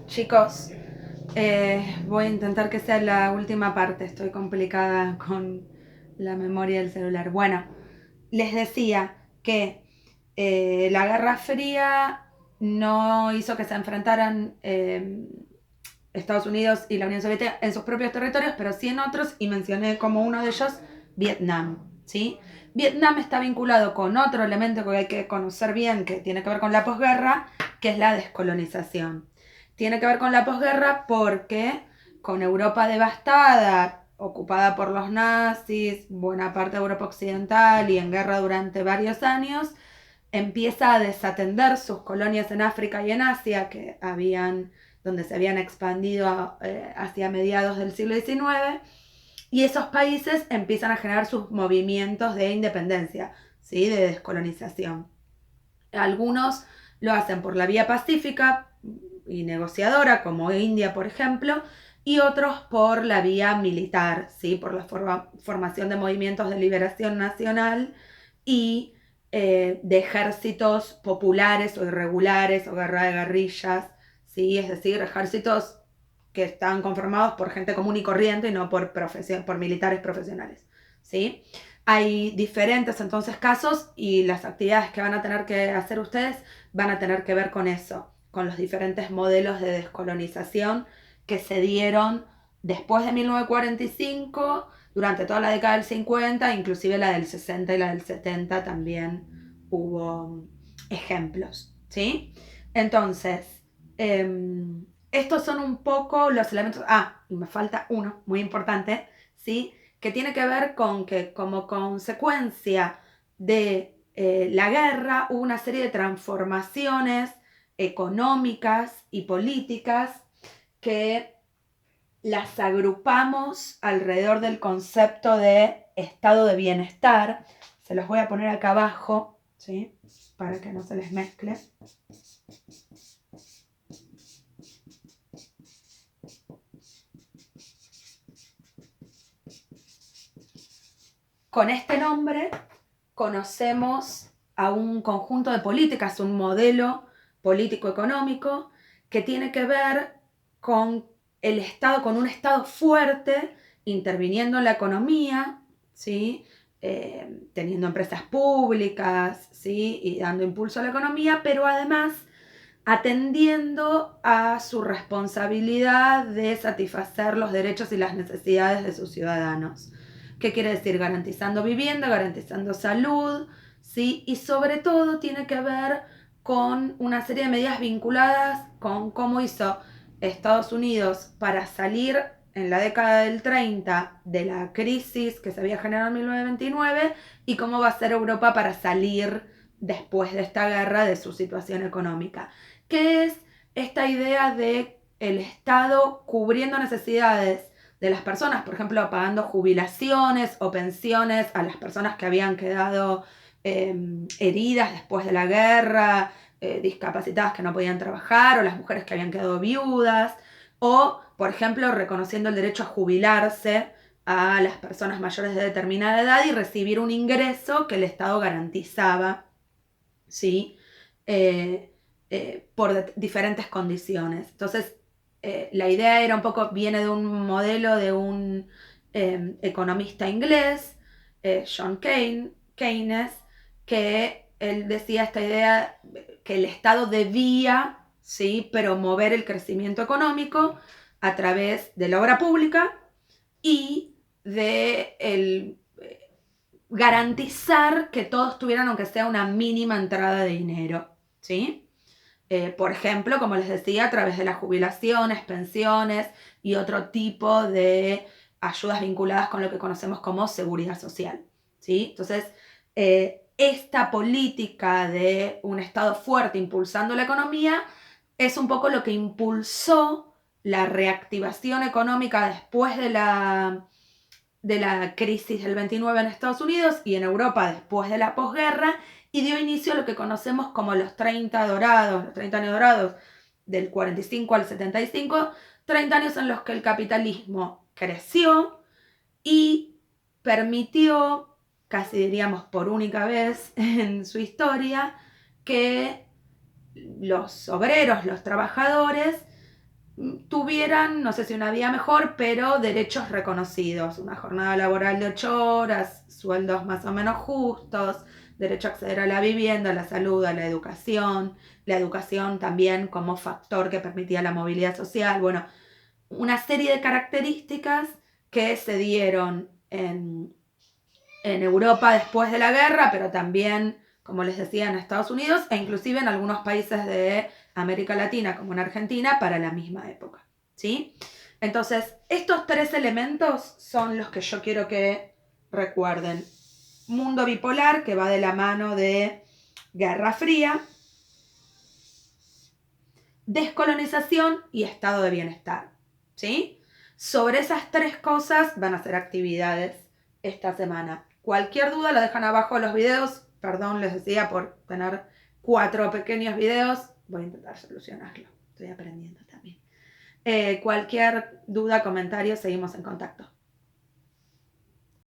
Chicos, voy a intentar que sea la última parte. Estoy complicada con la memoria del celular. Bueno, les decía que la Guerra Fría no hizo que se enfrentaran Estados Unidos y la Unión Soviética en sus propios territorios, pero sí en otros, y mencioné como uno de ellos Vietnam, ¿sí? Vietnam está vinculado con otro elemento que hay que conocer bien, que tiene que ver con la posguerra, que es la descolonización. Tiene que ver con la posguerra porque con Europa devastada, ocupada por los nazis, buena parte de Europa occidental y en guerra durante varios años, empieza a desatender sus colonias en África y en Asia, que habían, donde se habían expandido hacia mediados del siglo XIX, y esos países empiezan a generar sus movimientos de independencia, ¿sí? De descolonización. Algunos lo hacen por la vía pacífica y negociadora, como India, por ejemplo, y otros por la vía militar, ¿sí? Por la formación de movimientos de liberación nacional y de ejércitos populares o irregulares o guerra de guerrillas, ¿sí? Es decir, ejércitos que están conformados por gente común y corriente y no por militares profesionales, ¿sí? Hay diferentes entonces casos y las actividades que van a tener que hacer ustedes van a tener que ver con eso, con los diferentes modelos de descolonización que se dieron después de 1945, durante toda la década del 50, inclusive la del 60 y la del 70 también hubo ejemplos, ¿sí? Entonces, estos son un poco los elementos. Ah, y me falta uno muy importante, ¿sí? Que tiene que ver con que como consecuencia de la guerra hubo una serie de transformaciones económicas y políticas que las agrupamos alrededor del concepto de estado de bienestar. Se los voy a poner acá abajo, ¿sí? Para que no se les mezcle. Con este nombre conocemos a un conjunto de políticas, un modelo político-económico que tiene que ver con el Estado, con un Estado fuerte, interviniendo en la economía, ¿sí? Teniendo empresas públicas, ¿sí? Y dando impulso a la economía, pero además atendiendo a su responsabilidad de satisfacer los derechos y las necesidades de sus ciudadanos. ¿Qué quiere decir? Garantizando vivienda, garantizando salud, ¿sí? Y sobre todo tiene que ver con una serie de medidas vinculadas con cómo hizo Estados Unidos para salir en la década del 30 de la crisis que se había generado en 1929 y cómo va a ser Europa para salir después de esta guerra de su situación económica. ¿Qué es esta idea de el Estado cubriendo necesidades de las personas, por ejemplo, pagando jubilaciones o pensiones a las personas que habían quedado heridas después de la guerra, discapacitadas que no podían trabajar, o las mujeres que habían quedado viudas, o, por ejemplo, reconociendo el derecho a jubilarse a las personas mayores de determinada edad y recibir un ingreso que el Estado garantizaba, ¿sí? Por diferentes condiciones. Entonces, la idea era un poco, viene de un modelo de un economista inglés, John Keynes, que él decía esta idea que el Estado debía, ¿sí? Promover el crecimiento económico a través de la obra pública y de garantizar que todos tuvieran, aunque sea una mínima entrada de dinero, ¿sí? Por ejemplo, como les decía, a través de las jubilaciones, pensiones y otro tipo de ayudas vinculadas con lo que conocemos como seguridad social, ¿sí? Entonces, esta política de un Estado fuerte impulsando la economía es un poco lo que impulsó la reactivación económica después de la crisis del 29 en Estados Unidos y en Europa después de la posguerra, y dio inicio a lo que conocemos como los 30 dorados, los 30 años dorados, del 45 al 75, 30 años en los que el capitalismo creció y permitió, casi diríamos por única vez en su historia, que los obreros, los trabajadores, tuvieran, no sé si una vida mejor, pero derechos reconocidos, una jornada laboral de 8 horas, sueldos más o menos justos, derecho a acceder a la vivienda, a la salud, a la educación también como factor que permitía la movilidad social, bueno, una serie de características que se dieron en Europa después de la guerra, pero también, como les decía, en Estados Unidos e inclusive en algunos países de América Latina, como en Argentina, para la misma época. ¿Sí? Entonces, estos 3 elementos son los que yo quiero que recuerden. Mundo bipolar, que va de la mano de Guerra Fría, descolonización y estado de bienestar. ¿Sí? Sobre esas 3 cosas van a hacer actividades esta semana. Cualquier duda la dejan abajo en los videos. Perdón, les decía por tener 4 pequeños videos. Voy a intentar solucionarlo. Estoy aprendiendo también. Cualquier duda, comentario, seguimos en contacto.